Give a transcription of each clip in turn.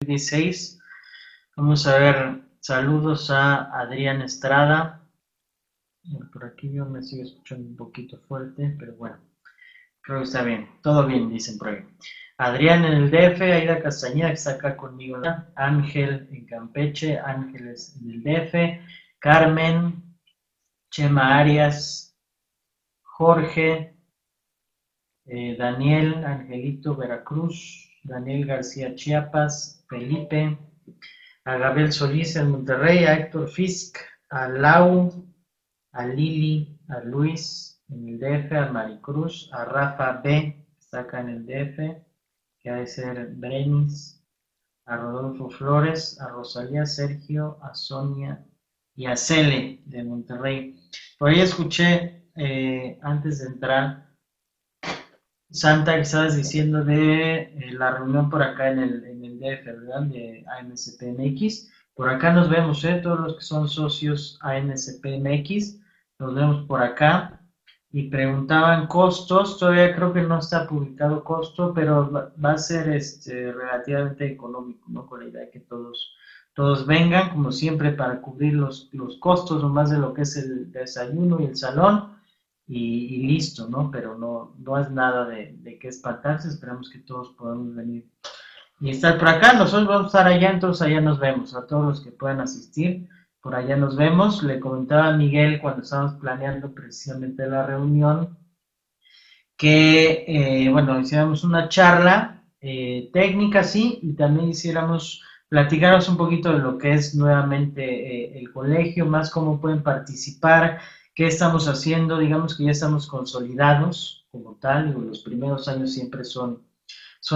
2016. Vamos a ver, saludos a Adrián Estrada. Por aquí yo me sigo escuchando un poquito fuerte, pero bueno, creo que está bien. Todo bien, dicen por ahí. Adrián en el DF, Aida Castañeda que está acá conmigo, Ángel en Campeche, Ángeles en el DF, Carmen, Chema Arias, Jorge, Daniel, Angelito Veracruz, Daniel García Chiapas, Felipe, a Gabriel Solís en Monterrey, a Héctor Fisk, a Lau, a Lili, a Luis en el DF, a Maricruz, a Rafa B, que está acá en el DF, que ha de ser Brenis, a Rodolfo Flores, a Rosalía, Sergio, a Sonia y a Cele de Monterrey. Por ahí escuché antes de entrar Santa, que estabas diciendo de la reunión por acá en el DF, ¿verdad? De ANSPMX. Por acá nos vemos, todos los que son socios ANSPMX, nos vemos por acá. Y preguntaban costos, todavía creo que no está publicado costo, pero va a ser relativamente económico, ¿no? Con la idea de que todos vengan, como siempre, para cubrir los costos, o más de lo que es el desayuno y el salón. Y listo, ¿no? Pero no es nada de qué espantarse, esperamos que todos podamos venir y estar por acá. Nosotros vamos a estar allá, entonces allá nos vemos, a todos los que puedan asistir, por allá nos vemos. Le comentaba a Miguel cuando estábamos planeando precisamente la reunión, que, bueno, hiciéramos una charla técnica, sí, y también platicáramos un poquito de lo que es nuevamente el colegio, más cómo pueden participar, qué estamos haciendo. Digamos que ya estamos consolidados como tal, los primeros años siempre son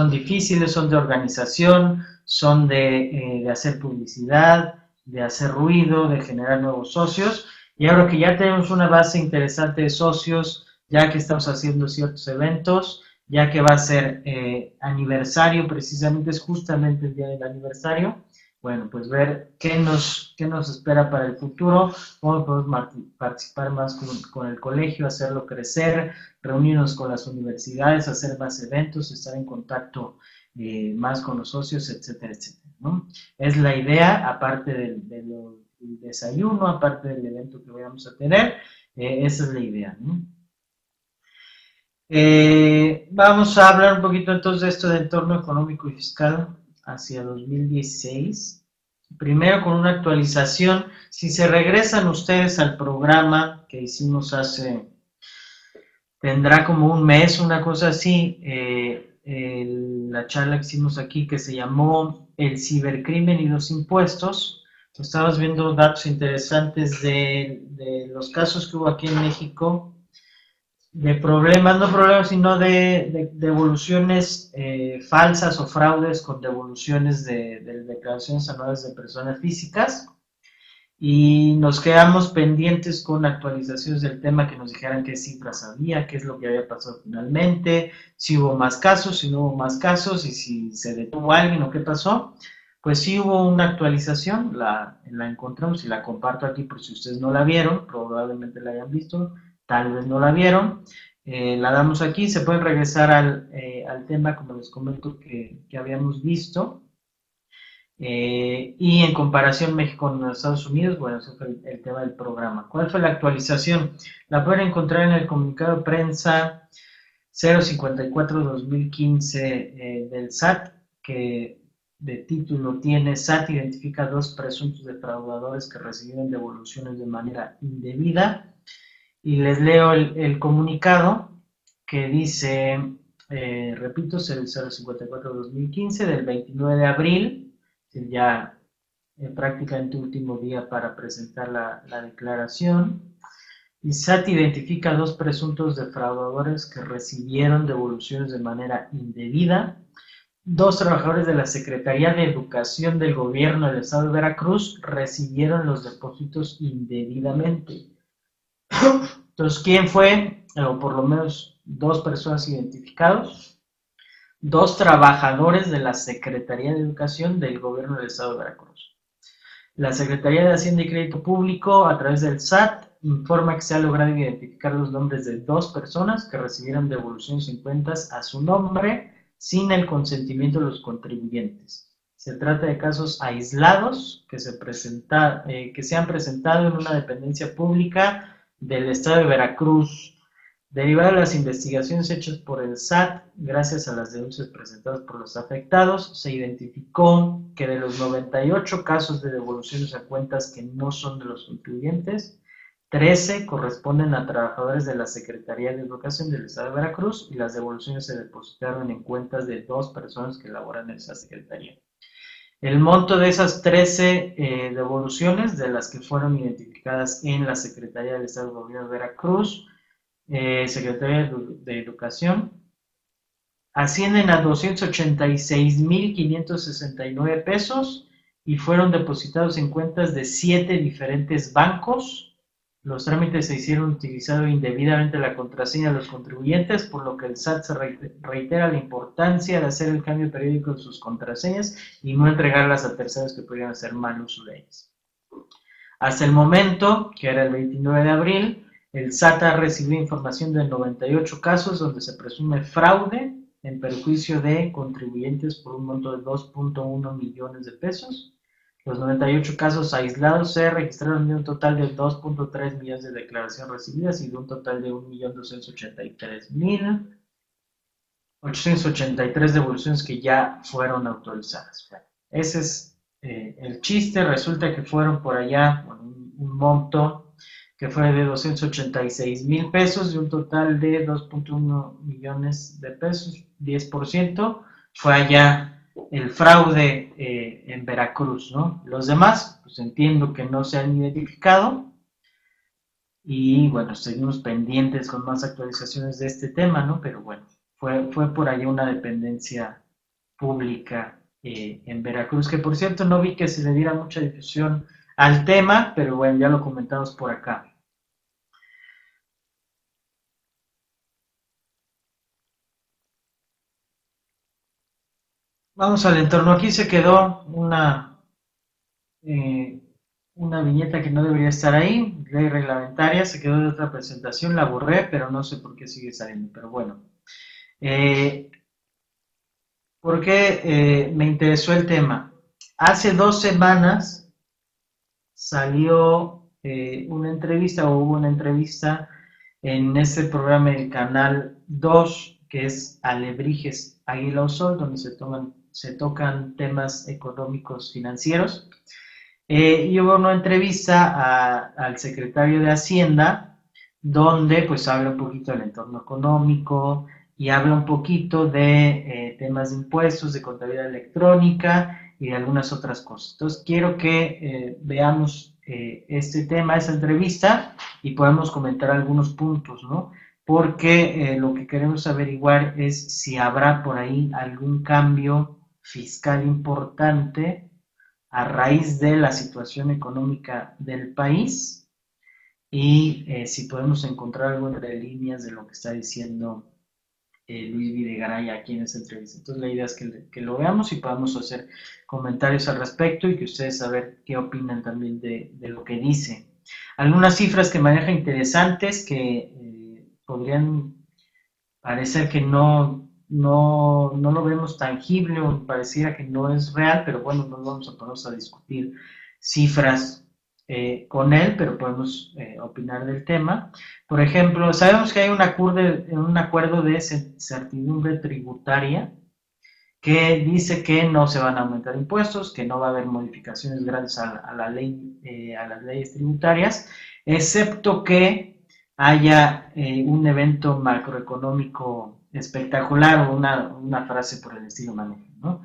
difíciles, son de organización, son de hacer publicidad, de hacer ruido, de generar nuevos socios, y ahora que ya tenemos una base interesante de socios, ya que estamos haciendo ciertos eventos, ya que va a ser aniversario, precisamente es justamente el día del aniversario. Bueno, pues ver qué nos espera para el futuro, cómo podemos participar más con el colegio, hacerlo crecer, reunirnos con las universidades, hacer más eventos, estar en contacto más con los socios, etcétera, etcétera, ¿no? Es la idea, aparte del desayuno, aparte del evento que vamos a tener, esa es la idea, ¿no? Vamos a hablar un poquito entonces de esto de entorno económico y fiscal hacia 2016. Primero con una actualización. Si se regresan ustedes al programa que hicimos tendrá como un mes, una cosa así, la charla que hicimos aquí que se llamó El cibercrimen y los impuestos. Estábamos viendo datos interesantes de los casos que hubo aquí en México, de problemas, no problemas, sino de devoluciones falsas o fraudes con devoluciones de declaraciones anuales de personas físicas, y nos quedamos pendientes con actualizaciones del tema, que nos dijeran qué cifras había, qué es lo que había pasado finalmente, si hubo más casos, si no hubo más casos, y si se detuvo alguien o qué pasó. Pues sí hubo una actualización, la encontramos y la comparto aquí por si ustedes no la vieron, probablemente la hayan visto, tal vez no la vieron. La damos aquí, se pueden regresar al tema, como les comento, que habíamos visto. Y en comparación México con los Estados Unidos, bueno, ese fue el tema del programa. ¿Cuál fue la actualización? La pueden encontrar en el comunicado de prensa 054-2015 del SAT, que de título tiene: SAT identifica 2 presuntos defraudadores que recibieron devoluciones de manera indebida. Y les leo el comunicado que dice, repito, es el 054-2015 del 29 de abril, ya prácticamente último día para presentar la declaración. Y SAT identifica 2 presuntos defraudadores que recibieron devoluciones de manera indebida. 2 trabajadores de la Secretaría de Educación del Gobierno del Estado de Veracruz recibieron los depósitos indebidamente. Entonces, ¿quién fue? O por lo menos 2 personas identificados. 2 trabajadores de la Secretaría de Educación del Gobierno del Estado de Veracruz. La Secretaría de Hacienda y Crédito Público, a través del SAT, informa que se ha logrado identificar los nombres de 2 personas que recibieron devoluciones en cuentas a su nombre sin el consentimiento de los contribuyentes. Se trata de casos aislados que se han presentado en una dependencia pública del Estado de Veracruz. Derivado de las investigaciones hechas por el SAT, gracias a las denuncias presentadas por los afectados, se identificó que de los 98 casos de devoluciones a cuentas que no son de los contribuyentes, 13 corresponden a trabajadores de la Secretaría de Educación del Estado de Veracruz y las devoluciones se depositaron en cuentas de 2 personas que laboran en esa secretaría. El monto de esas 13 devoluciones, de las que fueron identificadas en la Secretaría del Estado de Gobierno de Veracruz, Secretaría de Educación, ascienden a 286,569 pesos y fueron depositados en cuentas de 7 diferentes bancos. Los trámites se hicieron utilizando indebidamente la contraseña de los contribuyentes, por lo que el SAT se reitera la importancia de hacer el cambio periódico de sus contraseñas y no entregarlas a terceros que podrían hacer mal uso de ellas. Hasta el momento, que era el 29 de abril, el SAT ha recibido información de 98 casos donde se presume fraude en perjuicio de contribuyentes por un monto de 2.1 millones de pesos. Los 98 casos aislados se registraron de un total de 2.3 millones de declaraciones recibidas y de un total de 1.283.883 devoluciones que ya fueron autorizadas. Ese es el chiste. Resulta que fueron por allá un monto que fue de 286,000 pesos, de un total de 2.1 millones de pesos, 10%, fue allá el fraude en Veracruz, ¿no? Los demás, pues entiendo que no se han identificado y bueno, seguimos pendientes con más actualizaciones de este tema, ¿no? Pero bueno, fue por allá una dependencia pública en Veracruz, que por cierto no vi que se le diera mucha difusión al tema, pero bueno, ya lo comentamos por acá. Vamos al entorno. Aquí se quedó una viñeta que no debería estar ahí, ley reglamentaria, se quedó de otra presentación, la borré, pero no sé por qué sigue saliendo. Pero bueno, ¿por qué me interesó el tema? Hace 2 semanas salió una entrevista, o hubo una entrevista en este programa del Canal 2, que es Alebrijes Águila o Sol, donde se tocan temas económicos financieros. Y hubo una entrevista al secretario de Hacienda, donde pues habla un poquito del entorno económico y habla un poquito de temas de impuestos, de contabilidad electrónica y de algunas otras cosas. Entonces quiero que veamos este tema, esa entrevista, y podamos comentar algunos puntos, ¿no? Porque lo que queremos averiguar es si habrá por ahí algún cambio fiscal importante a raíz de la situación económica del país y si podemos encontrar algo entre líneas de lo que está diciendo Luis Videgaray aquí en esta entrevista. Entonces la idea es que lo veamos y podamos hacer comentarios al respecto y que ustedes saber qué opinan también de lo que dice. Algunas cifras que maneja interesantes que podrían parecer que no lo vemos tangible o pareciera que no es real, pero bueno, no vamos a ponernos a discutir cifras con él, pero podemos opinar del tema. Por ejemplo, sabemos que hay un acuerdo de certidumbre tributaria que dice que no se van a aumentar impuestos, que no va a haber modificaciones grandes a las leyes tributarias, excepto que haya un evento macroeconómico espectacular o una frase por el estilo manejo, ¿no?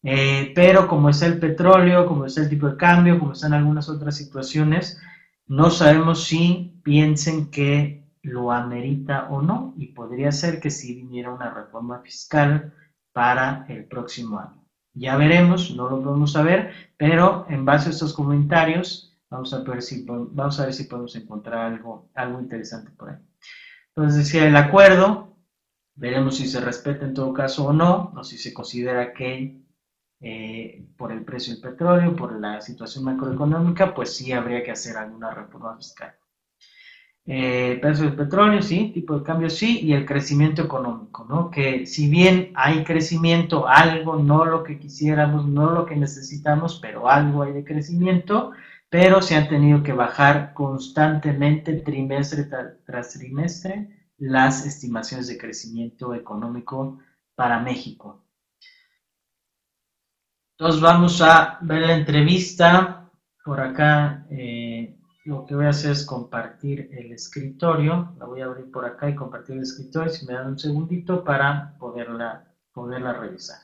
Pero como es el petróleo, como es el tipo de cambio, como están algunas otras situaciones, no sabemos si piensen que lo amerita o no, y podría ser que sí viniera una reforma fiscal para el próximo año. Ya veremos, no lo podemos saber, pero en base a estos comentarios vamos a ver si podemos encontrar algo interesante por ahí. Entonces decía el acuerdo, veremos si se respeta en todo caso o no, o si se considera que por el precio del petróleo, por la situación macroeconómica, pues sí habría que hacer alguna reforma fiscal. Precio del petróleo, sí, tipo de cambio, sí, y el crecimiento económico, ¿no? Que si bien hay crecimiento, algo, no lo que quisiéramos, no lo que necesitamos, pero algo hay de crecimiento, pero se han tenido que bajar constantemente trimestre tras trimestre las estimaciones de crecimiento económico para México. Entonces vamos a ver la entrevista. Por acá lo que voy a hacer es compartir el escritorio. La voy a abrir por acá y compartir el escritorio. Si me dan un segundito para poderla revisar.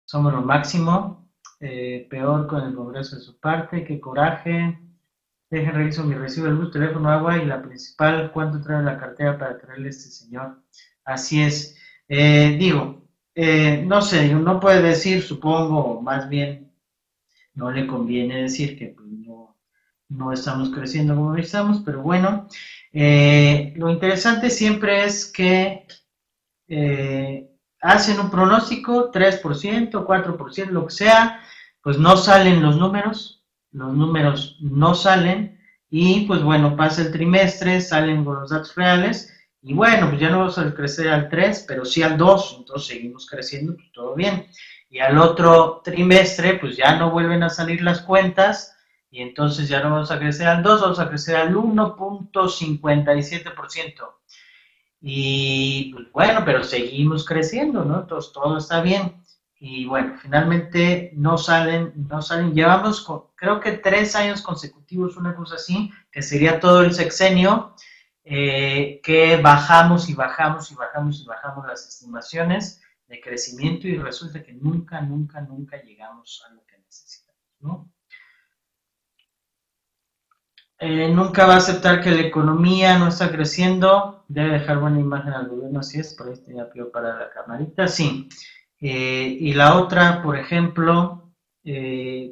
Somos lo máximo. Peor con el Congreso de su parte. Qué coraje. Dejen reviso mi recibo de luz, teléfono, agua y la principal, ¿cuánto trae la cartera para traerle a este señor? Así es. No sé, no puede decir, supongo, o más bien no le conviene decir que pues, no estamos creciendo como estamos, pero bueno, lo interesante siempre es que hacen un pronóstico, 3%, 4%, lo que sea, pues no salen los números no salen y pues bueno, pasa el trimestre, salen con los datos reales y bueno, pues ya no vamos a crecer al 3, pero sí al 2, entonces seguimos creciendo, pues todo bien. Y al otro trimestre, pues ya no vuelven a salir las cuentas y entonces ya no vamos a crecer al 2, vamos a crecer al 1.57%. Y pues, bueno, pero seguimos creciendo, ¿no? Entonces todo está bien. Y bueno, finalmente no salen. Llevamos creo que 3 años consecutivos, una cosa así, que sería todo el sexenio, que bajamos y bajamos y bajamos y bajamos las estimaciones de crecimiento y resulta que nunca, nunca, nunca llegamos a lo que necesitamos, ¿no? Nunca va a aceptar que la economía no está creciendo, debe dejar buena imagen al gobierno, así es, por ahí tenía pío para la camarita, sí. Y la otra, por ejemplo,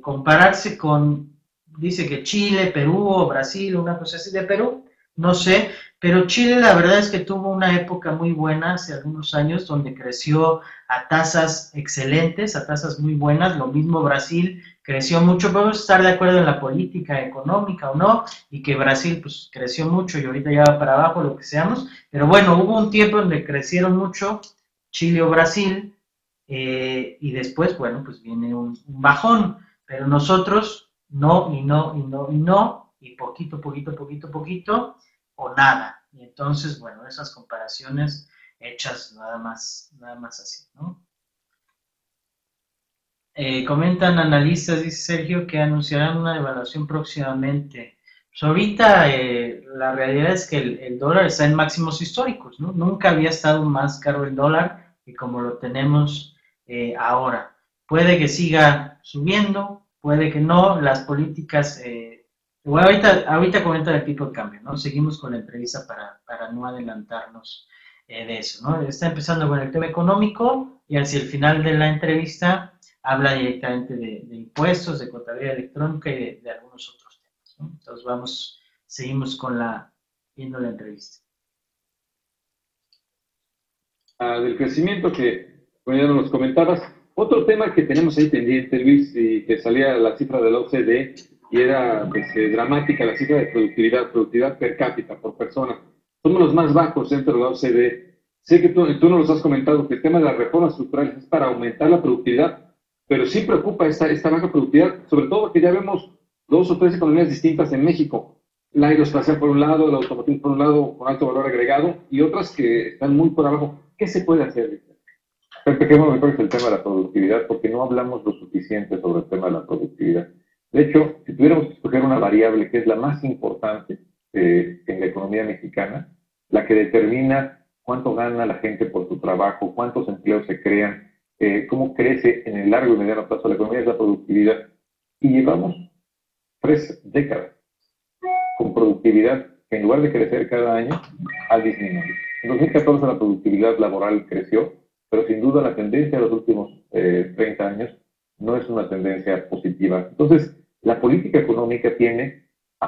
compararse con, dice que Chile, Perú o Brasil, una cosa así de Perú, no sé, pero Chile la verdad es que tuvo una época muy buena hace algunos años donde creció a tasas excelentes, a tasas muy buenas, lo mismo Brasil creció mucho, podemos estar de acuerdo en la política económica o no, y que Brasil pues creció mucho y ahorita ya va para abajo, lo que seamos, pero bueno, hubo un tiempo donde crecieron mucho Chile o Brasil, y después, bueno, pues viene un bajón, pero nosotros no, y no, y no, y no, y poquito, poquito, poquito, poquito, o nada. Y entonces, bueno, esas comparaciones hechas nada más así, ¿no? Comentan analistas, dice Sergio, que anunciarán una devaluación próximamente. Pues ahorita la realidad es que el dólar está en máximos históricos, ¿no? Nunca había estado más caro el dólar que como lo tenemos ahora. Puede que siga subiendo, puede que no. Las políticas, bueno, ahorita comenta el tipo de cambio, ¿no? Seguimos con la entrevista para no adelantarnos de eso, ¿no? Está empezando con el tema económico y hacia el final de la entrevista habla directamente de impuestos, de contabilidad electrónica y de algunos otros temas, ¿no? Entonces seguimos viendo la entrevista. Del crecimiento que, bueno, ya nos comentabas. Otro tema que tenemos ahí pendiente, Luis, y que salía la cifra de la OCDE y era pues, dramática la cifra de productividad per cápita por persona. Somos los más bajos dentro de la OCDE. Sé que tú nos has comentado que el tema de las reformas estructurales es para aumentar la productividad, pero sí preocupa esta baja productividad, sobre todo porque ya vemos dos o tres economías distintas en México. La aeroespacial por un lado, la automotriz por un lado, con alto valor agregado, y otras que están muy por abajo. ¿Qué se puede hacer? Empecemos mejor es el tema de la productividad, porque no hablamos lo suficiente sobre el tema de la productividad. De hecho, si tuviéramos que escoger una variable que es la más importante en la economía mexicana, la que determina cuánto gana la gente por su trabajo, cuántos empleos se crean, cómo crece en el largo y mediano plazo la economía, es la productividad. Y llevamos 3 décadas con productividad que en lugar de crecer cada año, ha disminuido. En 2014 la productividad laboral creció, pero sin duda la tendencia de los últimos 30 años no es una tendencia positiva. Entonces, la política económica tiene,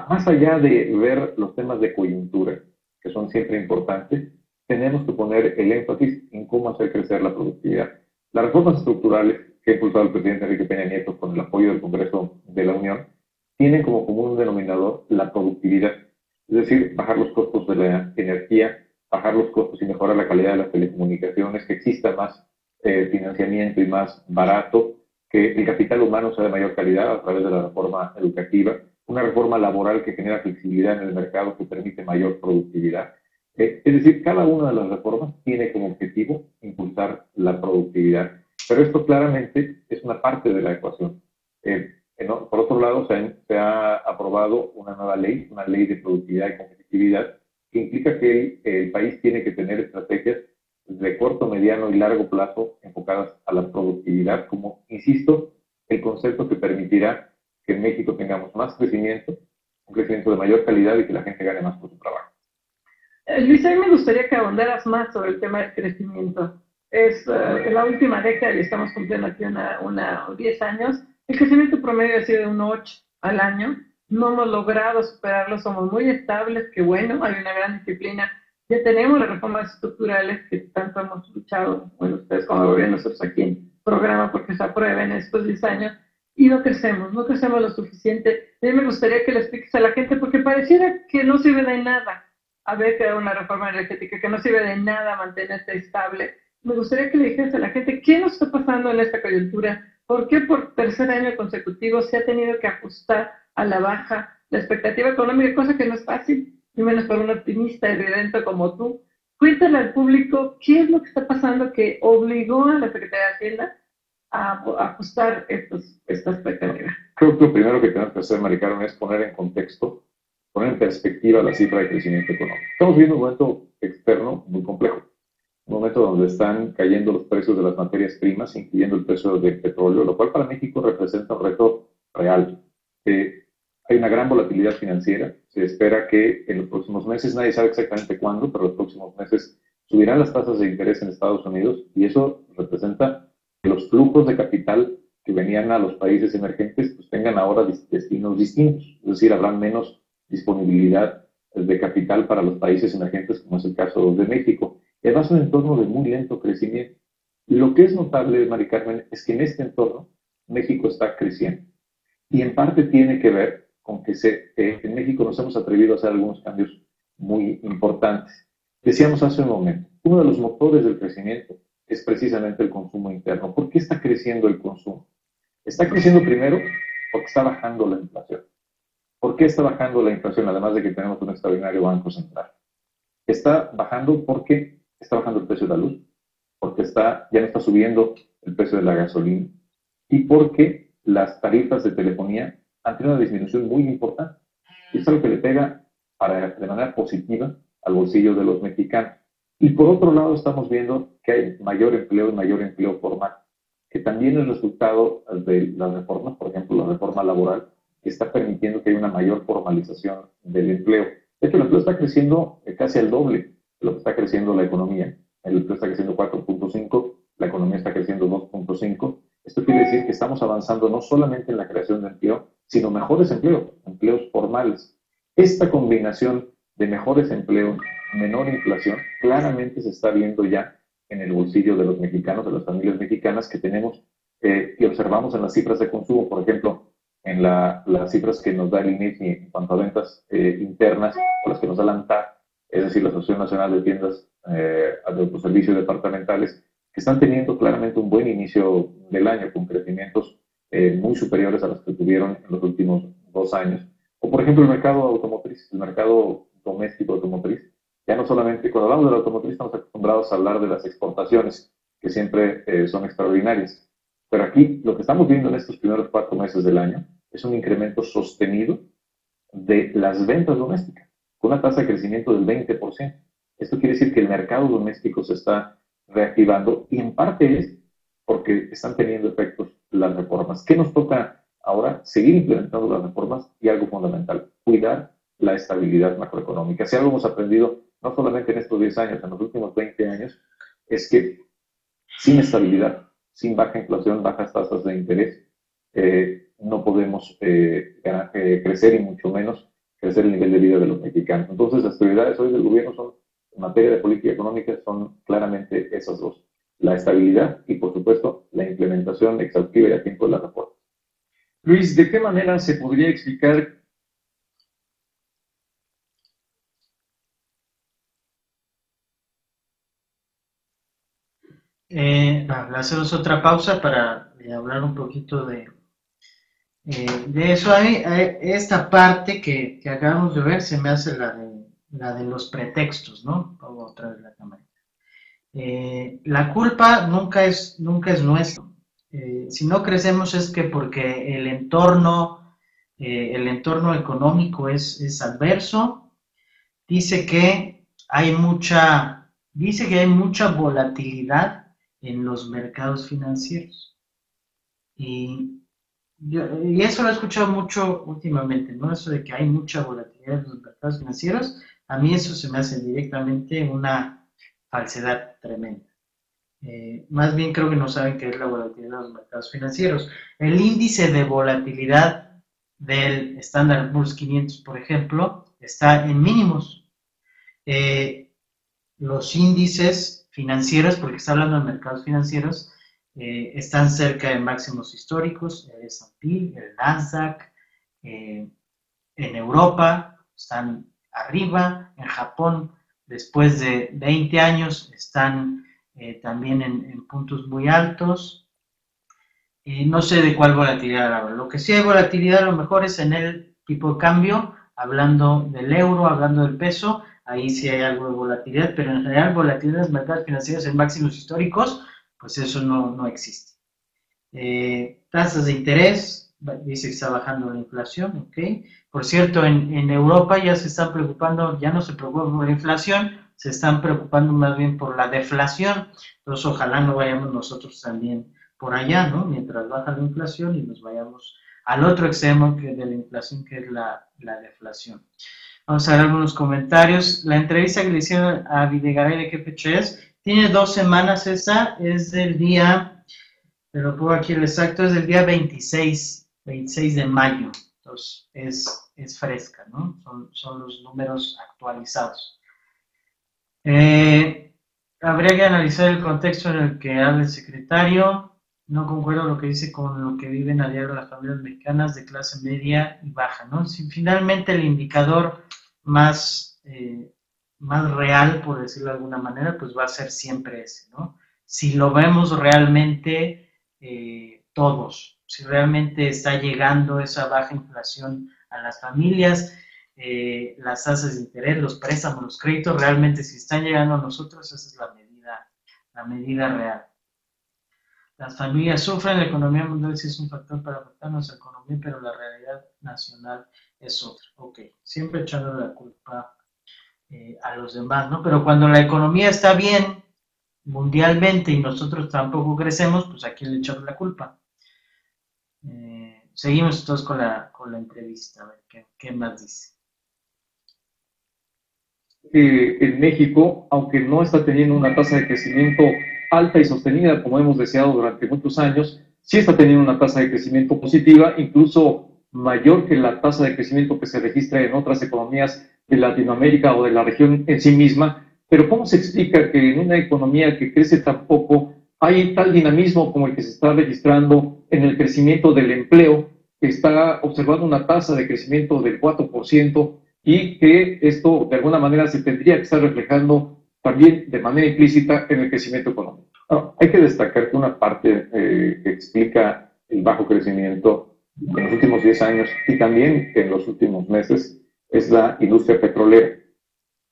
más allá de ver los temas de coyuntura, que son siempre importantes, tenemos que poner el énfasis en cómo hacer crecer la productividad. Las reformas estructurales que ha impulsado el presidente Enrique Peña Nieto con el apoyo del Congreso de la Unión tienen como común denominador la productividad, es decir, bajar los costos de la energía, bajar los costos y mejorar la calidad de las telecomunicaciones, que exista más financiamiento y más barato, que el capital humano sea de mayor calidad a través de la reforma educativa, una reforma laboral que genera flexibilidad en el mercado que permite mayor productividad. Es decir, cada una de las reformas tiene como objetivo impulsar la productividad, pero esto claramente es una parte de la ecuación. Por otro lado, se ha aprobado una nueva ley, una ley de productividad y competitividad, que implica que el país tiene que tener estrategias de corto, mediano y largo plazo enfocadas a la productividad, como, insisto, el concepto que permitirá que en México tengamos más crecimiento, un crecimiento de mayor calidad y que la gente gane más por su trabajo. Luis, a mí me gustaría que ahondaras más sobre el tema del crecimiento. En la última década, y estamos cumpliendo aquí 10 años, el crecimiento promedio ha sido de un 8 al año. No hemos logrado superarlo, somos muy estables, que bueno, hay una gran disciplina. Ya tenemos las reformas estructurales que tanto hemos luchado, bueno, ustedes como gobierno, nosotros aquí en programa, porque se aprueben estos 10 años, y no crecemos lo suficiente. A mí me gustaría que le expliques a la gente, porque pareciera que no sirve de nada haber creado una reforma energética, que no sirve de nada mantenerse estable. Me gustaría que le dijeras a la gente qué nos está pasando en esta coyuntura, por qué por tercer año consecutivo se ha tenido que ajustar a la baja la expectativa económica, cosa que no es fácil, y menos para un optimista evidente como tú. Cuéntale al público qué es lo que está pasando que obligó a la Secretaría de Hacienda a ajustar esta expectativa. Creo que lo primero que tenemos que hacer, Mari Carmen, es poner en contexto, poner en perspectiva la cifra de crecimiento económico. Estamos viviendo un momento externo muy complejo, un momento donde están cayendo los precios de las materias primas, incluyendo el precio del petróleo, lo cual para México representa un reto real. Hay una gran volatilidad financiera. Se espera que en los próximos meses, nadie sabe exactamente cuándo, pero los próximos meses subirán las tasas de interés en Estados Unidos y eso representa que los flujos de capital que venían a los países emergentes pues tengan ahora destinos distintos. Es decir, habrá menos disponibilidad de capital para los países emergentes, como es el caso de México. Y además un entorno de muy lento crecimiento. Y lo que es notable, Mari Carmen, es que en este entorno México está creciendo. Y en parte tiene que ver con que en México nos hemos atrevido a hacer algunos cambios muy importantes. Decíamos hace un momento, uno de los motores del crecimiento es precisamente el consumo interno. ¿Por qué está creciendo el consumo? Está creciendo primero porque está bajando la inflación. ¿Por qué está bajando la inflación? Además de que tenemos un extraordinario Banco Central. Está bajando porque está bajando el precio de la luz, porque ya no está subiendo el precio de la gasolina y porque las tarifas de telefonía han tenido una disminución muy importante. Y es algo que le pega de manera positiva al bolsillo de los mexicanos. Y por otro lado estamos viendo que hay mayor empleo y mayor empleo formal, que también es resultado de las reformas, por ejemplo, la reforma laboral, que está permitiendo que haya una mayor formalización del empleo. De hecho, el empleo está creciendo casi al doble de lo que está creciendo la economía. El empleo está creciendo 4.5, la economía está creciendo 2.5. Esto quiere decir que estamos avanzando no solamente en la creación de empleo, sino mejores empleos, empleos formales. Esta combinación de mejores empleos, menor inflación, claramente se está viendo ya en el bolsillo de los mexicanos, de las familias mexicanas que tenemos y observamos en las cifras de consumo, por ejemplo, en las cifras que nos da el INEGI en cuanto a ventas internas, o las que nos da la ANTAD, es decir, la Asociación Nacional de Tiendas de Autoservicios Departamentales, que están teniendo claramente un buen inicio del año, con crecimientos muy superiores a los que tuvieron en los últimos 2 años. O, por ejemplo, el mercado automotriz, el mercado doméstico automotriz. Ya no solamente, cuando hablamos de la automotriz, estamos acostumbrados a hablar de las exportaciones, que siempre son extraordinarias. Pero aquí, lo que estamos viendo en estos primeros 4 meses del año es un incremento sostenido de las ventas domésticas, con una tasa de crecimiento del 20%. Esto quiere decir que el mercado doméstico se está reactivando y en parte es porque están teniendo efectos las reformas. ¿Qué nos toca ahora? Seguir implementando las reformas y algo fundamental, cuidar la estabilidad macroeconómica. Si algo hemos aprendido, no solamente en estos 10 años, en los últimos 20 años, es que sin estabilidad, sin baja inflación, bajas tasas de interés, no podemos crecer y mucho menos crecer el nivel de vida de los mexicanos. Entonces, las prioridades hoy del gobierno son, en materia de política económica, son claramente esas dos: la estabilidad y, por supuesto, la implementación exhaustiva y a tiempo de la reforma. Luis, ¿de qué manera se podría explicar hacemos otra pausa para hablar un poquito de eso? Esta parte que acabamos de ver se me hace la de los pretextos, ¿no? Pongo otra vez la cámara. La culpa nunca es nuestra. Si no crecemos es que porque el entorno económico es adverso. Dice que hay mucha volatilidad en los mercados financieros. Y eso lo he escuchado mucho últimamente, ¿no? Eso de que hay mucha volatilidad en los mercados financieros, a mí eso se me hace directamente una falsedad tremenda. Más bien creo que no saben qué es la volatilidad de los mercados financieros. El índice de volatilidad del Standard & Poor's 500, por ejemplo, está en mínimos. Los índices financieros, porque está hablando de mercados financieros, están cerca de máximos históricos. El S&P, el Nasdaq, en Europa están arriba, en Japón después de 20 años están también en puntos muy altos. No sé de cuál volatilidad hablo. Lo que sí hay volatilidad a lo mejor es en el tipo de cambio, hablando del euro, hablando del peso, ahí sí hay algo de volatilidad, pero en general volatilidad en los mercados financieros en máximos históricos, pues eso no existe. Tasas de interés, dice que está bajando la inflación, ¿ok? Por cierto, en Europa ya se están preocupando, ya no se preocupan por la inflación, se están preocupando más bien por la deflación. Entonces ojalá no vayamos nosotros también por allá, ¿no? Mientras baja la inflación y nos vayamos al otro extremo de la inflación, que es la deflación. Vamos a ver algunos comentarios. La entrevista que le hicieron a Videgaray, ¿de qué fecha es? Tiene 2 semanas esa, es del día, te lo pongo aquí el exacto, es del día 26 de mayo. Entonces es fresca, ¿no? Son los números actualizados. Habría que analizar el contexto en el que habla el secretario. No concuerdo lo que dice con lo que viven a diario las familias mexicanas de clase media y baja, ¿no? Si finalmente el indicador más real, por decirlo de alguna manera, pues va a ser siempre ese, ¿no? Si lo vemos realmente todos, si realmente está llegando esa baja inflación a las familias, las tasas de interés, los préstamos, los créditos, realmente si están llegando a nosotros, esa es la medida real. Las familias sufren, la economía mundial sí es un factor para afectar nuestra economía, pero la realidad nacional es otra. Ok, siempre echando la culpa a los demás, ¿no? Pero cuando la economía está bien mundialmente y nosotros tampoco crecemos, pues ¿a quién le echamos la culpa? Seguimos entonces con la entrevista, a ver qué más dice. En México, aunque no está teniendo una tasa de crecimiento alta y sostenida como hemos deseado durante muchos años, sí está teniendo una tasa de crecimiento positiva, incluso mayor que la tasa de crecimiento que se registra en otras economías de Latinoamérica o de la región en sí misma. Pero ¿cómo se explica que en una economía que crece tan poco hay tal dinamismo como el que se está registrando en el crecimiento del empleo, que está observando una tasa de crecimiento del 4%, y que esto de alguna manera se tendría que estar reflejando también de manera implícita en el crecimiento económico? Hay que destacar que una parte que explica el bajo crecimiento en los últimos 10 años y también en los últimos meses es la industria petrolera.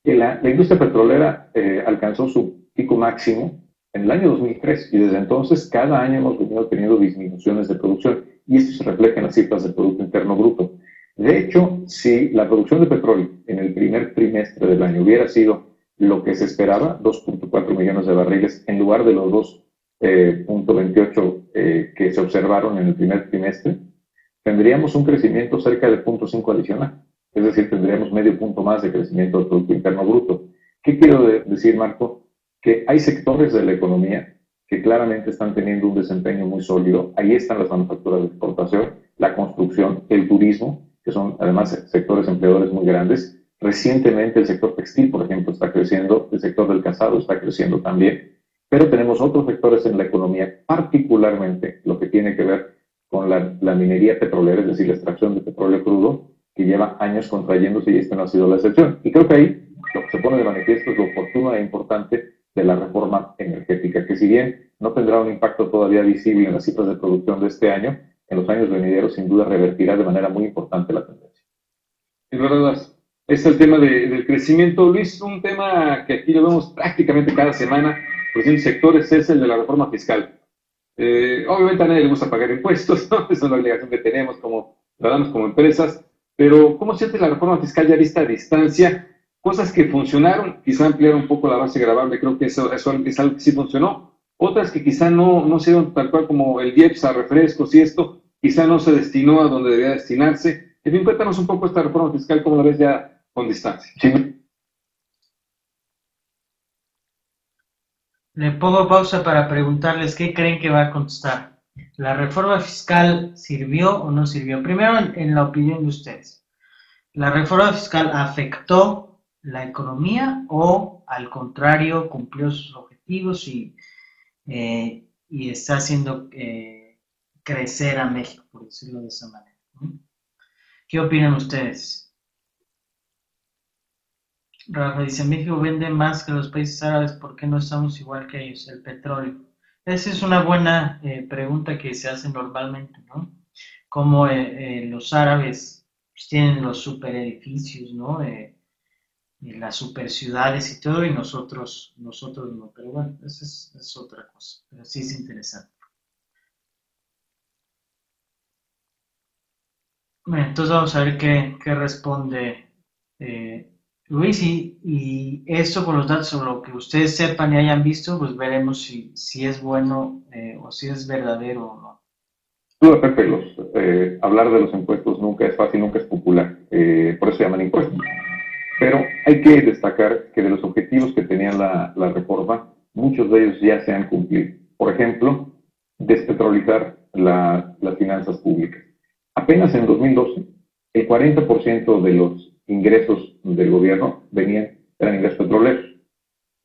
La industria petrolera alcanzó su pico máximo en el año 2003 y desde entonces cada año hemos venido teniendo disminuciones de producción y esto se refleja en las cifras del Producto Interno Bruto. De hecho, si la producción de petróleo en el primer trimestre del año hubiera sido lo que se esperaba, 2.4 millones de barriles, en lugar de los 2.28 que se observaron en el primer trimestre, tendríamos un crecimiento cerca de 0.5 adicional. Es decir, tendríamos medio punto más de crecimiento del Producto Interno Bruto. ¿Qué quiero decir, Marco? Que hay sectores de la economía que claramente están teniendo un desempeño muy sólido. Ahí están las manufacturas de exportación, la construcción, el turismo, que son además sectores empleadores muy grandes. Recientemente el sector textil, por ejemplo, está creciendo, el sector del calzado está creciendo también, pero tenemos otros sectores en la economía, particularmente lo que tiene que ver con la minería petrolera, es decir, la extracción de petróleo crudo, que lleva años contrayéndose y esta no ha sido la excepción. Y creo que ahí lo que se pone de manifiesto es lo oportuno e importante de la reforma energética, que si bien no tendrá un impacto todavía visible en las cifras de producción de este año, en los años venideros sin duda revertirá de manera muy importante la tendencia. Es verdad, es el tema del crecimiento, Luis, un tema que aquí lo vemos prácticamente cada semana por distintos sectores, es el de la reforma fiscal. Obviamente a nadie le gusta pagar impuestos, ¿no? Es una obligación que tenemos como ciudadanos, como empresas, pero ¿cómo sientes la reforma fiscal ya vista a distancia? Cosas que funcionaron, quizá ampliar un poco la base gravable, creo que eso es algo que sí funcionó. Otras que quizá no se dieron tal cual como el IEPS a refrescos y esto, quizá no se destinó a donde debía destinarse. En fin, cuéntanos un poco esta reforma fiscal, ¿cómo la ves ya con distancia? Sí. Le pongo pausa para preguntarles qué creen que va a contestar. ¿La reforma fiscal sirvió o no sirvió? Primero, en la opinión de ustedes. ¿La reforma fiscal afectó la economía o, al contrario, cumplió sus objetivos y está haciendo crecer a México, por decirlo de esa manera? ¿Qué opinan ustedes? Rafa dice, México vende más que los países árabes, ¿por qué no estamos igual que ellos? El petróleo. Esa es una buena pregunta que se hace normalmente, ¿no? Como los árabes pues, tienen los super edificios, ¿no? Las super ciudades y todo, y nosotros no. Pero bueno, esa es otra cosa. Pero sí es interesante. Bueno, entonces vamos a ver qué responde Luis, y esto con los datos sobre lo que ustedes sepan y hayan visto, pues veremos si es bueno o si es verdadero o no. Duda, Pepe, hablar de los impuestos nunca es fácil, nunca es popular, por eso se llaman impuestos. Pero hay que destacar que de los objetivos que tenía la reforma, muchos de ellos ya se han cumplido. Por ejemplo, despetrolizar las finanzas públicas. Apenas en 2012, el 40% de los ingresos del gobierno eran ingresos petroleros.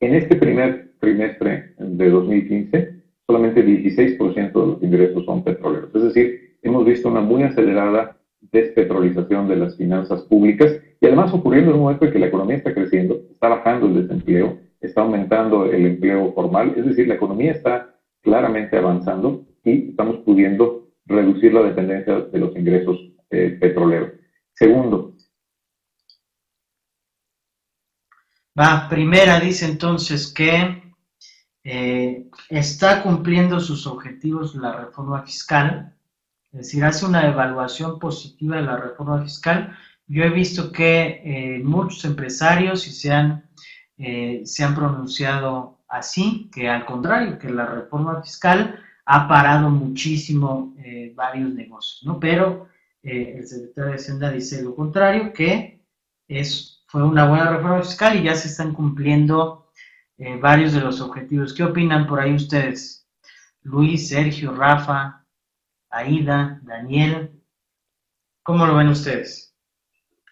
En este primer trimestre de 2015, solamente 16% de los ingresos son petroleros. Es decir, hemos visto una muy acelerada despetrolización de las finanzas públicas y además ocurriendo en un momento en que la economía está creciendo, está bajando el desempleo, está aumentando el empleo formal, es decir, la economía está claramente avanzando y estamos pudiendo reducir la dependencia de los ingresos petroleros. Segundo. Primera dice entonces que está cumpliendo sus objetivos la reforma fiscal, es decir, hace una evaluación positiva de la reforma fiscal. Yo he visto que muchos empresarios se han pronunciado así, que al contrario, que la reforma fiscal ha parado muchísimo varios negocios, ¿no? Pero el secretario de Hacienda dice lo contrario, que fue una buena reforma fiscal y ya se están cumpliendo varios de los objetivos. ¿Qué opinan por ahí ustedes? Luis, Sergio, Rafa, Aida, Daniel, ¿cómo lo ven ustedes?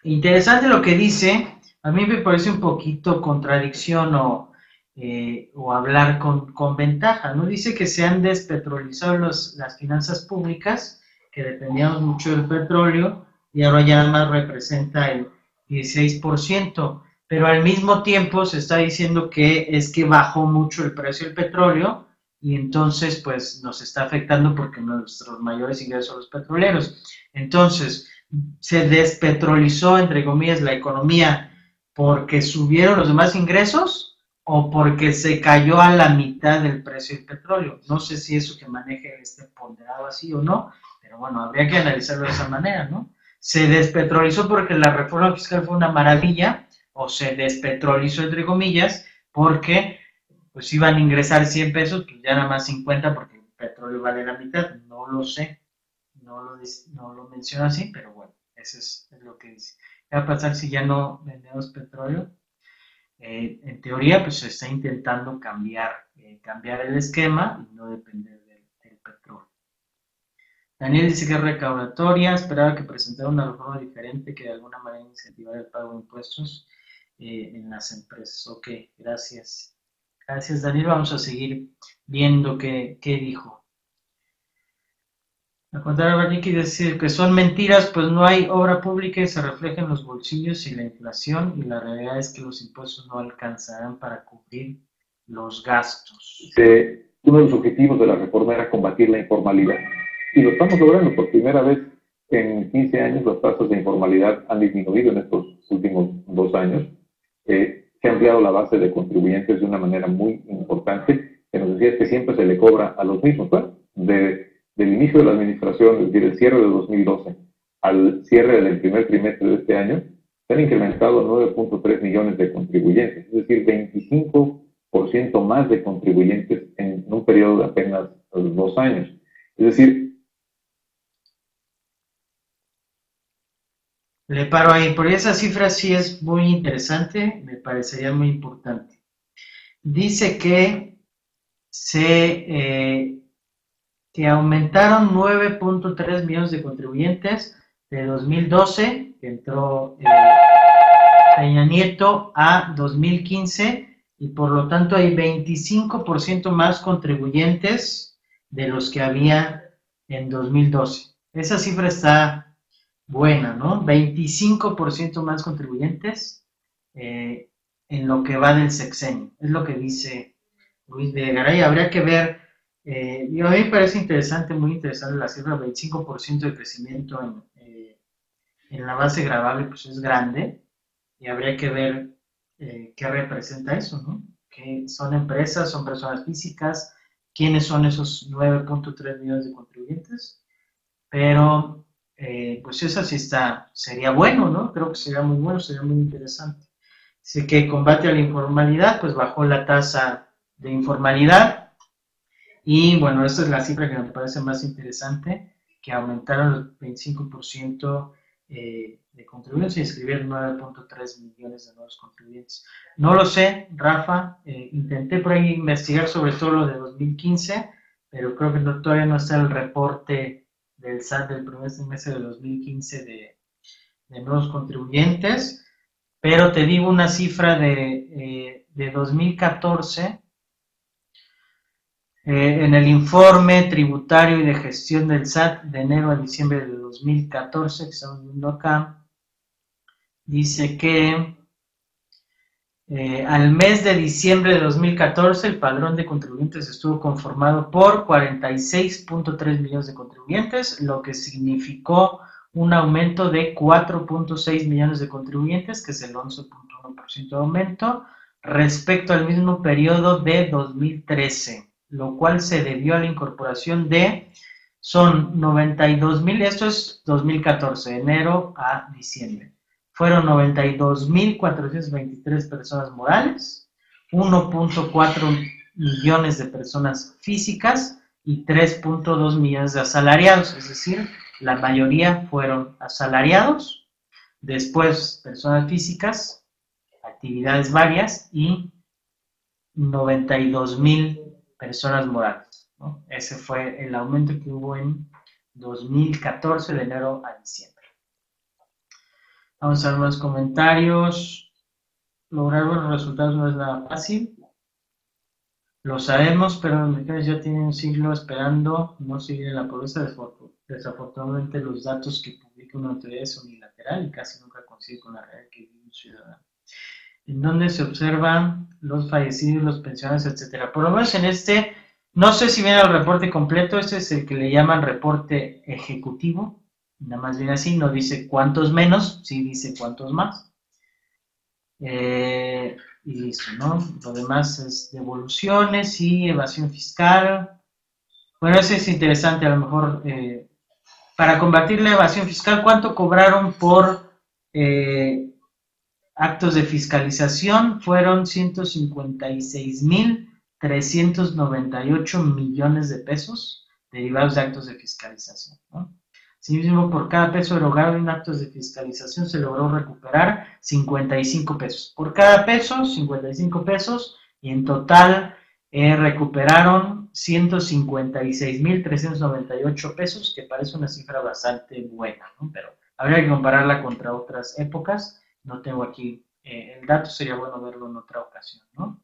Interesante lo que dice, a mí me parece un poquito contradicción o hablar con ventaja, ¿no? Dice que se han despetrolizado las finanzas públicas, que dependíamos mucho del petróleo, y ahora ya nada más representa el 16%, pero al mismo tiempo se está diciendo que es que bajó mucho el precio del petróleo, y entonces pues nos está afectando porque nuestros mayores ingresos son los petroleros. Entonces, se despetrolizó, entre comillas, la economía porque subieron los demás ingresos o porque se cayó a la mitad del precio del petróleo. No sé si eso que maneje ponderado así o no, pero bueno, habría que analizarlo de esa manera, ¿no? Se despetrolizó porque la reforma fiscal fue una maravilla, o se despetrolizó, entre comillas, porque pues iban a ingresar 100 pesos, pues ya nada más 50 porque el petróleo vale la mitad. No lo sé, no lo menciona así, pero bueno, eso es lo que dice. ¿Qué va a pasar si ya no vendemos petróleo? En teoría, pues se está intentando cambiar cambiar el esquema y no depender del petróleo. Daniel dice que es recaudatoria, esperaba que presentara una reforma diferente que de alguna manera incentivara el pago de impuestos en las empresas. Ok, gracias. Gracias, Daniel. Vamos a seguir viendo qué dijo. A contar a Barnicky decir que son mentiras, pues no hay obra pública y se refleja en los bolsillos y la inflación, y la realidad es que los impuestos no alcanzarán para cubrir los gastos. Uno de los objetivos de la reforma era combatir la informalidad, y lo estamos logrando. Por primera vez en 15 años las tasas de informalidad han disminuido en estos últimos 2 años. Se ha ampliado la base de contribuyentes de una manera muy importante, que nos decía que siempre se le cobra a los mismos. Bueno, del inicio de la administración, es decir, el cierre de 2012 al cierre del primer trimestre de este año, se han incrementado 9.3 millones de contribuyentes, es decir, 25% más de contribuyentes en un periodo de apenas 2 años. Es decir, le paro ahí, porque esa cifra sí es muy interesante, me parecería muy importante. Dice que que aumentaron 9.3 millones de contribuyentes de 2012, que entró Peña Nieto, a 2015, y por lo tanto hay 25% más contribuyentes de los que había en 2012. Esa cifra está buena, ¿no? 25% más contribuyentes en lo que va del sexenio. Es lo que dice Luis Videgaray. Habría que ver, y a mí me parece interesante, muy interesante la cifra, 25% de crecimiento en la base gravable, pues es grande, y habría que ver qué representa eso, ¿no? ¿Qué son empresas, son personas físicas? ¿Quiénes son esos 9.3 millones de contribuyentes? Pero pues eso sí sería bueno, ¿no? Creo que sería muy bueno, sería muy interesante. Así que combate a la informalidad, pues bajó la tasa de informalidad, y bueno, esta es la cifra que me parece más interesante, que aumentaron el 25% de contribuyentes y escribieron 9.3 millones de nuevos contribuyentes. No lo sé, Rafa, intenté por ahí investigar sobre todo lo de 2015, pero creo que todavía no está el reporte del SAT del primer trimestre de 2015 de nuevos contribuyentes, pero te digo una cifra de 2014, en el informe tributario y de gestión del SAT de enero a diciembre de 2014, que estamos viendo acá, dice que al mes de diciembre de 2014 el padrón de contribuyentes estuvo conformado por 46.3 millones de contribuyentes, lo que significó un aumento de 4.6 millones de contribuyentes, que es el 11.1% de aumento, respecto al mismo periodo de 2013, lo cual se debió a la incorporación son 92,000, esto es 2014, enero a diciembre. Fueron 92,423 personas morales, 1.4 millones de personas físicas y 3.2 millones de asalariados, es decir, la mayoría fueron asalariados, después personas físicas, actividades varias y 92,000 personas morales, ¿no? Ese fue el aumento que hubo en 2014 de enero a diciembre. Vamos a ver los comentarios. Lograr buenos resultados no es nada fácil. Lo sabemos, pero los mexicanos ya tienen un siglo esperando no seguir en la pobreza. Desafortunadamente los datos que publica una autoridad son unilateral y casi nunca coinciden con la realidad que vive un ciudadano. En donde se observan los fallecidos, los pensionados, etcétera. Por lo menos en no sé si viene el reporte completo, este es el que le llaman reporte ejecutivo. Nada más viene así, no dice cuántos menos, sí dice cuántos más. Y listo, ¿no? Lo demás es devoluciones y evasión fiscal. Bueno, ese es interesante, a lo mejor, para combatir la evasión fiscal, ¿cuánto cobraron por actos de fiscalización? Fueron 156,398 millones de pesos derivados de actos de fiscalización, ¿no? Asimismo, por cada peso erogado en actos de fiscalización se logró recuperar 55 pesos. Por cada peso, 55 pesos, y en total recuperaron 156,398 pesos, que parece una cifra bastante buena, ¿no? Pero habría que compararla contra otras épocas. No tengo aquí el dato, sería bueno verlo en otra ocasión, ¿no?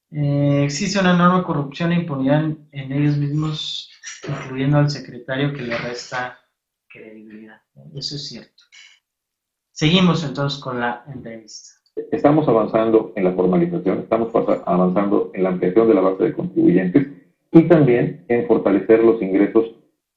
Existe una enorme corrupción e impunidad en ellos mismos, incluyendo al secretario, que le resta credibilidad. Eso es cierto. Seguimos entonces con la entrevista. Estamos avanzando en la formalización, estamos avanzando en la ampliación de la base de contribuyentes y también en fortalecer los ingresos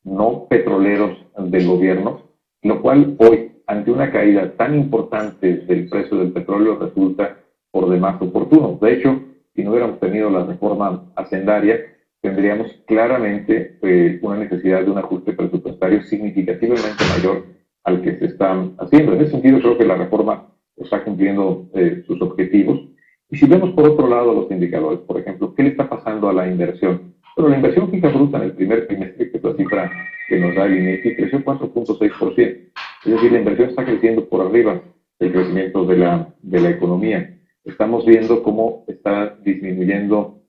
no petroleros del gobierno, lo cual hoy, ante una caída tan importante del precio del petróleo, resulta por demás oportuno. De hecho, si no hubiéramos tenido la reforma hacendaria, tendríamos claramente una necesidad de un ajuste presupuestario significativamente mayor al que se está haciendo. En ese sentido, creo que la reforma está cumpliendo sus objetivos. Y si vemos por otro lado los indicadores, por ejemplo, ¿qué le está pasando a la inversión? Bueno, la inversión fija bruta en el primer trimestre, que es la cifra que nos da el INEGI, creció 4.6%. Es decir, la inversión está creciendo por arriba del crecimiento de la economía. Estamos viendo cómo está disminuyendo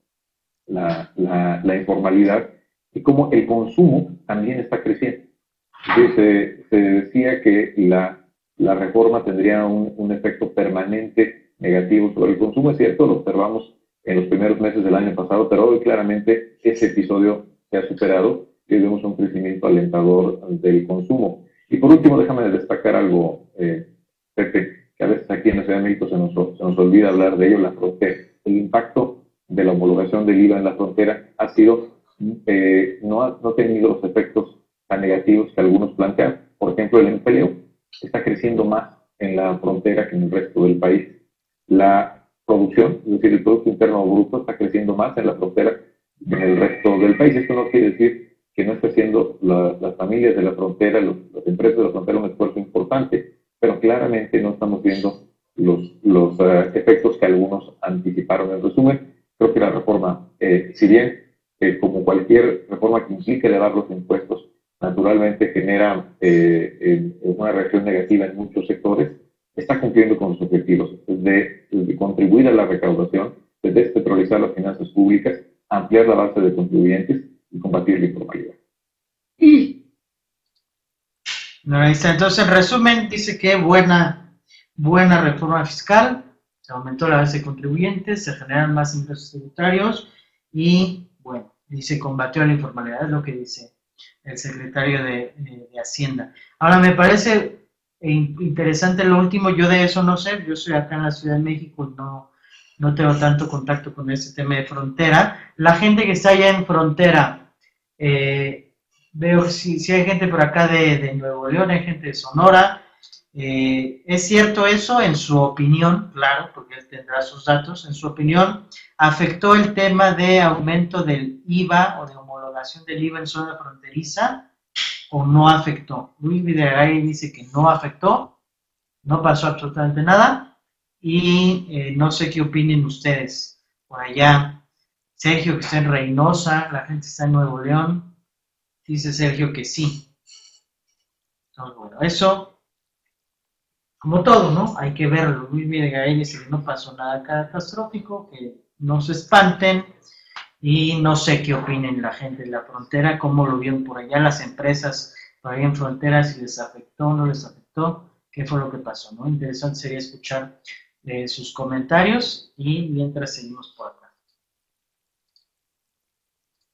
la informalidad y cómo el consumo también está creciendo. Entonces, se decía que la reforma tendría un efecto permanente negativo sobre el consumo. Es cierto, lo observamos en los primeros meses del año pasado, pero hoy claramente ese episodio se ha superado y vemos un crecimiento alentador del consumo. Y por último, déjame destacar algo, Pepe, que a veces aquí en la Ciudad de México se nos olvida hablar de ello, la frontera. El impacto de la homologación del IVA en la frontera ha sido, no ha tenido los efectos tan negativos que algunos plantean. Por ejemplo, el empleo está creciendo más en la frontera que en el resto del país. La producción, es decir, el Producto Interno Bruto, está creciendo más en la frontera que en el resto del país. Esto no quiere decir que no esté haciendo las familias de la frontera, las empresas de la frontera un esfuerzo importante, pero claramente no estamos viendo los efectos que algunos anticiparon. En resumen, creo que la reforma, si bien como cualquier reforma que implique elevar los impuestos, naturalmente genera una reacción negativa en muchos sectores, está cumpliendo con sus objetivos de contribuir a la recaudación, de despetrolizar las finanzas públicas, ampliar la base de contribuyentes y combatir la informalidad. Ahí está. Entonces, en resumen, dice que buena reforma fiscal, se aumentó la base de contribuyentes, se generan más ingresos tributarios y, bueno, dice combatió la informalidad, es lo que dice el secretario de Hacienda. Ahora, me parece interesante lo último, yo de eso no sé, yo soy acá en la Ciudad de México, no tengo tanto contacto con este tema de frontera. La gente que está allá en frontera, veo si hay gente por acá de Nuevo León, hay gente de Sonora. ¿Es cierto eso? En su opinión, claro, porque él tendrá sus datos, en su opinión, ¿afectó el tema de aumento del IVA o de homologación del IVA en zona fronteriza o no afectó? Luis Videgaray dice que no afectó, no pasó absolutamente nada y no sé qué opinen ustedes por allá. Sergio, que está en Reynosa, la gente está en Nuevo León, dice Sergio que sí. Entonces, bueno, eso, como todo, ¿no? Hay que verlo. Luis Videgaray dice que no pasó nada catastrófico, que no se espanten, y no sé qué opinen la gente de la frontera, cómo lo vieron por allá las empresas por ahí en frontera, si les afectó o no les afectó, qué fue lo que pasó, ¿no? Interesante sería escuchar sus comentarios y mientras seguimos por acá.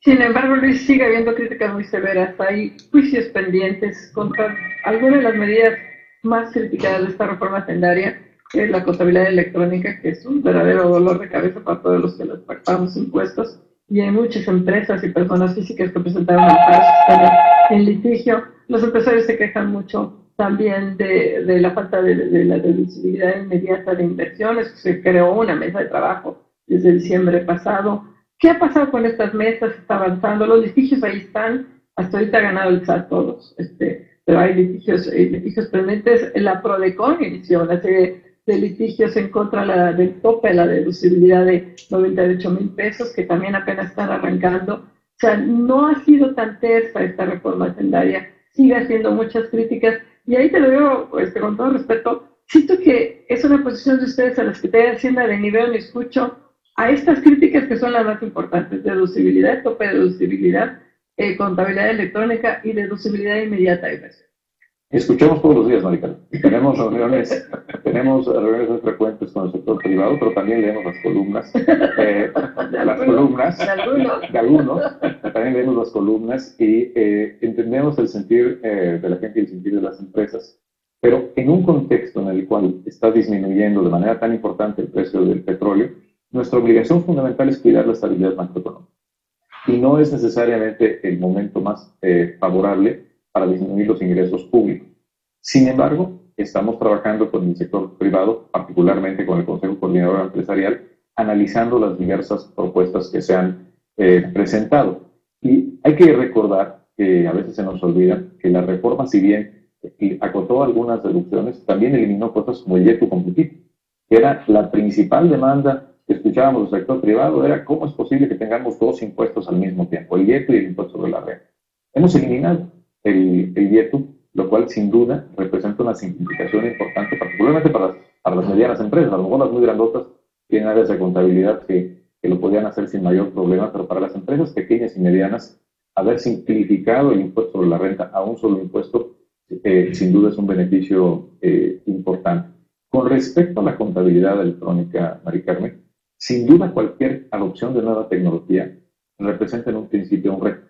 Sin embargo, Luis, sigue habiendo críticas muy severas. Hay juicios pendientes contra algunas de las medidas más criticadas de esta reforma hacendaria, que es la contabilidad electrónica, que es un verdadero dolor de cabeza para todos los que les pagamos impuestos. Y hay muchas empresas y personas físicas que presentaron amparos que están en litigio. Los empresarios se quejan mucho también de la falta de la deducibilidad inmediata de inversiones. Se creó una mesa de trabajo desde diciembre pasado. ¿Qué ha pasado con estas mesas? Está avanzando, los litigios ahí están, hasta ahorita ha ganado el SAT todos, pero hay litigios pendientes. La PRODECON inició una serie de litigios en contra del tope, la deducibilidad de 98,000 pesos, que también apenas están arrancando. O sea, no ha sido tan tersa esta reforma hacendaria, sigue haciendo muchas críticas, y ahí te lo digo con todo respeto, siento que es una posición de ustedes a la Secretaría de Hacienda de ni veo ni escucho. a estas críticas que son las más importantes: deducibilidad, tope de deducibilidad, contabilidad electrónica y deducibilidad inmediata de inversión. Escuchamos todos los días, Maricarmen. Tenemos reuniones muy frecuentes con el sector privado, pero también leemos las columnas, de algunos, también leemos las columnas y entendemos el sentir de la gente y el sentir de las empresas, pero en un contexto en el cual está disminuyendo de manera tan importante el precio del petróleo, nuestra obligación fundamental es cuidar la estabilidad macroeconómica. Y no es necesariamente el momento más favorable para disminuir los ingresos públicos. Sin embargo, estamos trabajando con el sector privado, particularmente con el Consejo Coordinador Empresarial, analizando las diversas propuestas que se han presentado. Y hay que recordar que a veces se nos olvida que la reforma, si bien acotó algunas deducciones, también eliminó cosas como el IETU competitivo, que era la principal demanda que escuchábamos del sector privado, era cómo es posible que tengamos dos impuestos al mismo tiempo, el IETU y el impuesto sobre la renta. Hemos eliminado el IETU, lo cual sin duda representa una simplificación importante, particularmente para las medianas empresas. A lo mejor las muy grandotas tienen áreas de contabilidad que lo podían hacer sin mayor problema, pero para las empresas pequeñas y medianas, haber simplificado el impuesto sobre la renta a un solo impuesto, sin duda es un beneficio importante. Con respecto a la contabilidad electrónica, Maricarmen, sin duda cualquier adopción de nueva tecnología representa en un principio un reto.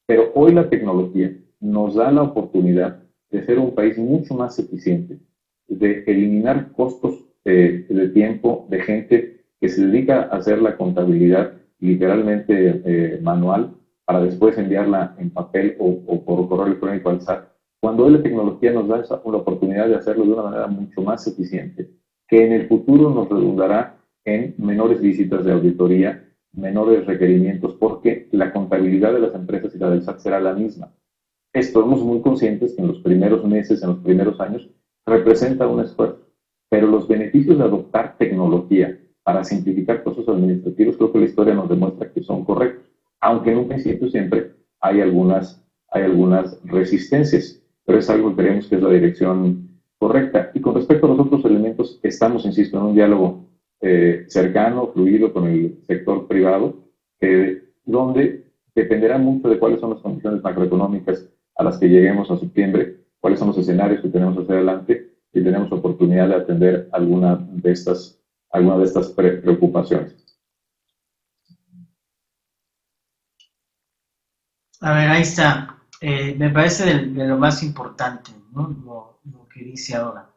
Pero hoy la tecnología nos da la oportunidad de ser un país mucho más eficiente, de eliminar costos de tiempo de gente que se dedica a hacer la contabilidad literalmente manual para después enviarla en papel o por correo electrónico al SAT. Cuando hoy la tecnología nos da la oportunidad de hacerlo de una manera mucho más eficiente, que en el futuro nos redundará en menores visitas de auditoría, menores requerimientos, porque la contabilidad de las empresas y la del SAT será la misma. Estamos muy conscientes que en los primeros meses, en los primeros años, representa un esfuerzo, pero los beneficios de adoptar tecnología para simplificar procesos administrativos, creo que la historia nos demuestra que son correctos, aunque en un principio siempre hay algunas resistencias, pero es algo que creemos que es la dirección correcta. Y con respecto a los otros elementos, estamos, insisto, en un diálogo cercano, fluido con el sector privado, donde dependerá mucho de cuáles son las condiciones macroeconómicas a las que lleguemos a septiembre, cuáles son los escenarios que tenemos hacia adelante, y tenemos oportunidad de atender alguna de estas preocupaciones. A ver, ahí está. Me parece de lo más importante, ¿no? Lo que dice ahora.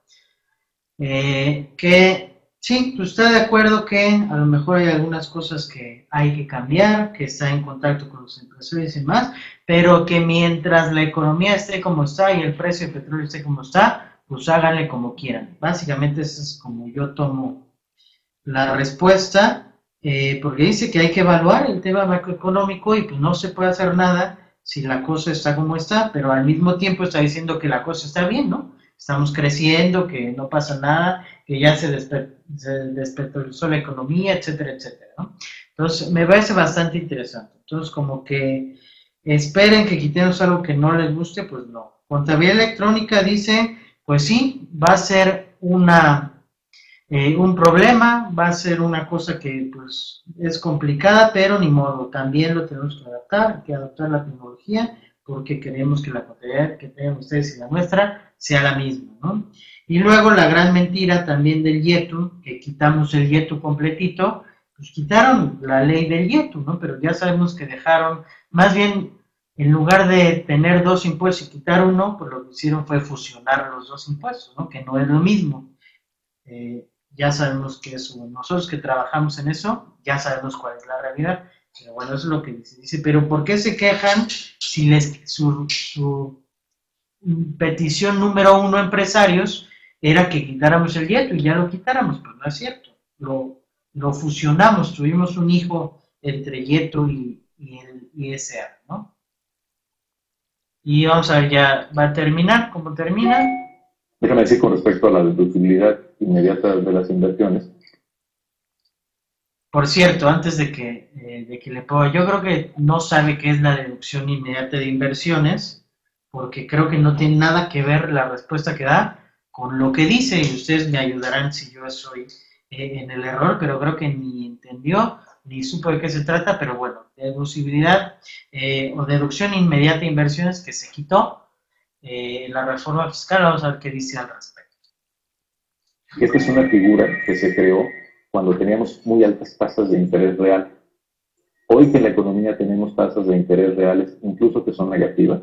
Que sí, pues está de acuerdo que a lo mejor hay algunas cosas que hay que cambiar, que está en contacto con los empresarios y demás, pero que mientras la economía esté como está y el precio del petróleo esté como está, pues háganle como quieran. Básicamente eso es como yo tomo la respuesta, porque dice que hay que evaluar el tema macroeconómico y pues no se puede hacer nada si la cosa está como está, pero al mismo tiempo está diciendo que la cosa está bien, ¿no? Estamos creciendo, que no pasa nada, que ya se despetrolizó la economía, etcétera, etcétera, ¿no? Entonces, me parece bastante interesante. Entonces, como que esperen que quitemos algo que no les guste, pues no. Contabilidad electrónica dice, pues sí, va a ser un problema, va a ser una cosa que pues es complicada, pero ni modo, también lo tenemos que adaptar la tecnología, porque queremos que la contabilidad que tengan ustedes y la nuestra sea la misma, ¿no? Y luego la gran mentira también del IETU, que quitamos el IETU completito, pues quitaron la ley del IETU, ¿no? Pero ya sabemos que dejaron, más bien, en lugar de tener dos impuestos y quitar uno, pues lo que hicieron fue fusionar los dos impuestos, ¿no? Que no es lo mismo. Ya sabemos que eso, nosotros que trabajamos en eso, ya sabemos cuál es la realidad. Pero bueno, eso es lo que dice. Pero ¿por qué se quejan si su petición número 1, empresarios, era que quitáramos el IETU y ya lo quitáramos? Pues no es cierto. Lo fusionamos, tuvimos un hijo entre IETU y el ISR, ¿no? Y vamos a ver, ya va a terminar. ¿Cómo termina? Déjame decir con respecto a la deducibilidad inmediata de las inversiones. Por cierto, antes de que le ponga, yo creo que no sabe qué es la deducción inmediata de inversiones, porque creo que no tiene nada que ver la respuesta que da con lo que dice, y ustedes me ayudarán si yo estoy en el error, pero creo que ni entendió, ni supo de qué se trata, pero bueno, deducibilidad o deducción inmediata de inversiones que se quitó en la reforma fiscal. Vamos a ver qué dice al respecto. Esta es una figura que se creó cuando teníamos muy altas tasas de interés real. Hoy que en la economía tenemos tasas de interés reales, incluso que son negativas,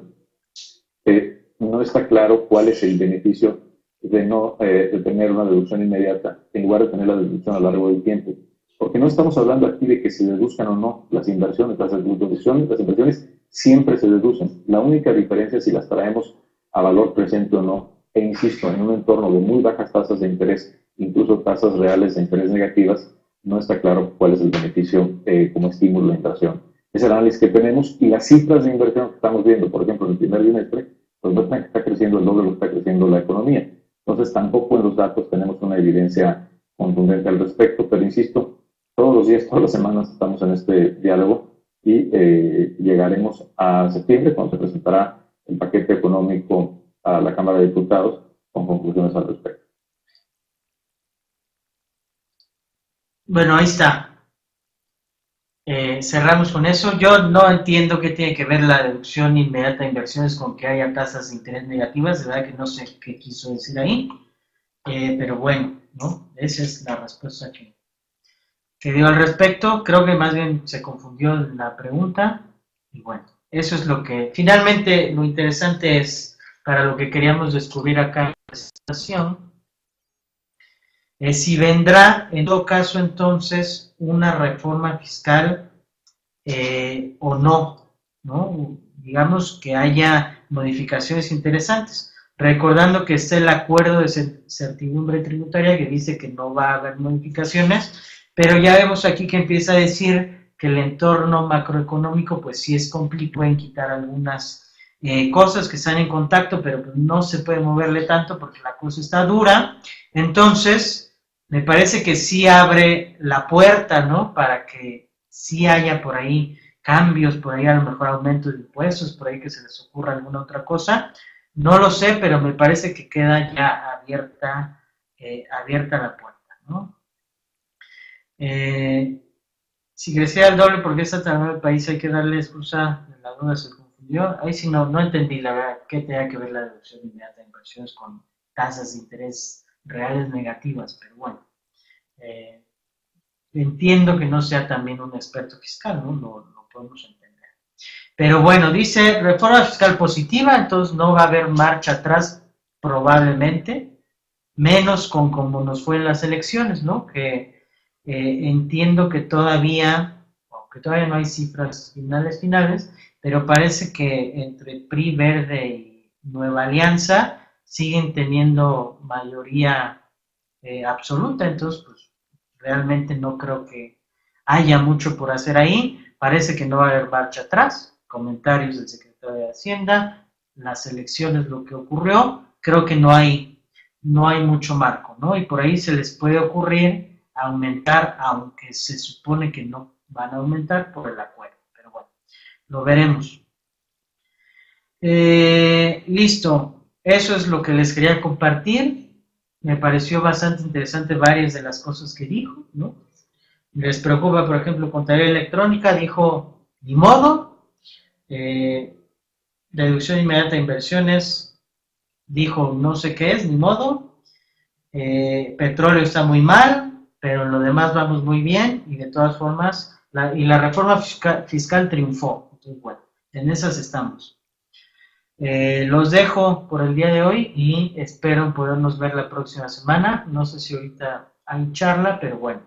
no está claro cuál es el beneficio de tener una deducción inmediata en lugar de tener la deducción a lo largo del tiempo. Porque no estamos hablando aquí de que se deduzcan o no las inversiones. Las inversiones siempre se deducen. La única diferencia es si las traemos a valor presente o no. E insisto, en un entorno de muy bajas tasas de interés, incluso tasas reales de interés negativas, no está claro cuál es el beneficio como estímulo de inversión. Es el análisis que tenemos y las cifras de inversión que estamos viendo, por ejemplo, en el primer trimestre, pues no está creciendo el doble de lo que está creciendo la economía. Entonces, tampoco en los datos tenemos una evidencia contundente al respecto, pero insisto, todos los días, todas las semanas estamos en este diálogo y llegaremos a septiembre, cuando se presentará el paquete económico a la Cámara de Diputados con conclusiones al respecto. Bueno, ahí está. Cerramos con eso. Yo no entiendo qué tiene que ver la deducción inmediata de inversiones con que haya tasas de interés negativas. De verdad que no sé qué quiso decir ahí. Pero bueno, ¿no? Esa es la respuesta que dio al respecto. Creo que más bien se confundió en la pregunta. Y bueno, eso es lo que... Finalmente, lo interesante es, para lo que queríamos descubrir acá en la presentación, es si vendrá, en todo caso, entonces, una reforma fiscal o no, ¿no? Digamos que haya modificaciones interesantes. Recordando que está el acuerdo de certidumbre tributaria que dice que no va a haber modificaciones, pero ya vemos aquí que empieza a decir que el entorno macroeconómico, pues sí es complicado, pueden quitar algunas cosas que están en contacto, pero pues no se puede moverle tanto porque la cosa está dura. Entonces, me parece que sí abre la puerta, ¿no? Para que sí haya por ahí cambios, por ahí a lo mejor aumentos de impuestos, por ahí que se les ocurra alguna otra cosa. No lo sé, pero me parece que queda ya abierta la puerta, ¿no? Si crecía el doble, ¿por qué está tan mal el país? Hay que darle excusa, la duda se confundió. Ahí sí no entendí, la verdad, qué tenía que ver la deducción inmediata de inversiones con tasas de interés reales negativas, pero bueno. Entiendo que no sea también un experto fiscal, ¿no? Lo podemos entender. Pero bueno, dice, reforma fiscal positiva, entonces no va a haber marcha atrás probablemente, menos con como nos fue en las elecciones, ¿no? Que entiendo que todavía, aunque todavía no hay cifras finales, pero parece que entre PRI, Verde y Nueva Alianza siguen teniendo mayoría absoluta, entonces pues realmente no creo que haya mucho por hacer ahí. Parece que no va a haber marcha atrás. Comentarios del secretario de Hacienda, las elecciones, lo que ocurrió, creo que no hay mucho marco, ¿no? Y por ahí se les puede ocurrir aumentar, aunque se supone que no van a aumentar por el acuerdo, pero bueno, lo veremos. Listo, eso es lo que les quería compartir. Me pareció bastante interesante varias de las cosas que dijo, ¿no? Les preocupa, por ejemplo, contabilidad electrónica, dijo, ni modo. Deducción inmediata de inversiones, dijo, no sé qué es, ni modo. Petróleo está muy mal, pero en lo demás vamos muy bien, y de todas formas, la reforma fiscal triunfó. Entonces, bueno, en esas estamos. Los dejo por el día de hoy y espero podernos ver la próxima semana. No sé si ahorita hay charla, pero bueno.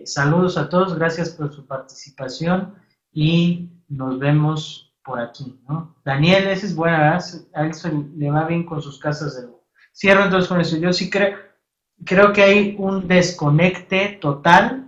Saludos a todos, gracias por su participación y nos vemos por aquí, ¿no? Daniel, ese es buena, ¿verdad? A él le va bien con sus casas de lujo. Cierro entonces con eso. Yo sí creo que hay un desconecte total,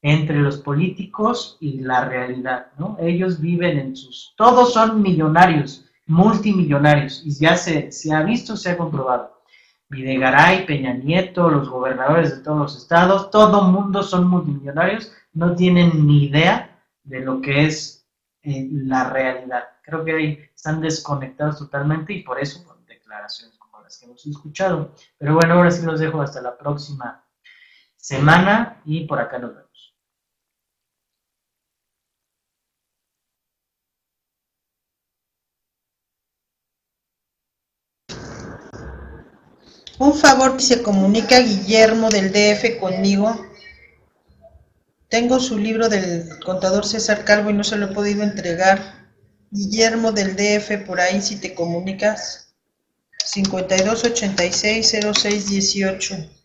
entre los políticos y la realidad, ¿no? Ellos viven todos son millonarios, multimillonarios, y ya se ha visto, se ha comprobado. Videgaray, Peña Nieto, los gobernadores de todos los estados, todo mundo son multimillonarios, no tienen ni idea de lo que es la realidad. Creo que ahí están desconectados totalmente y por eso con declaraciones como las que hemos escuchado. Pero bueno, ahora sí los dejo hasta la próxima semana y por acá nos vemos. Un favor, si se comunica Guillermo del DF conmigo. Tengo su libro del contador César Calvo y no se lo he podido entregar. Guillermo del DF, por ahí si te comunicas. 52860618.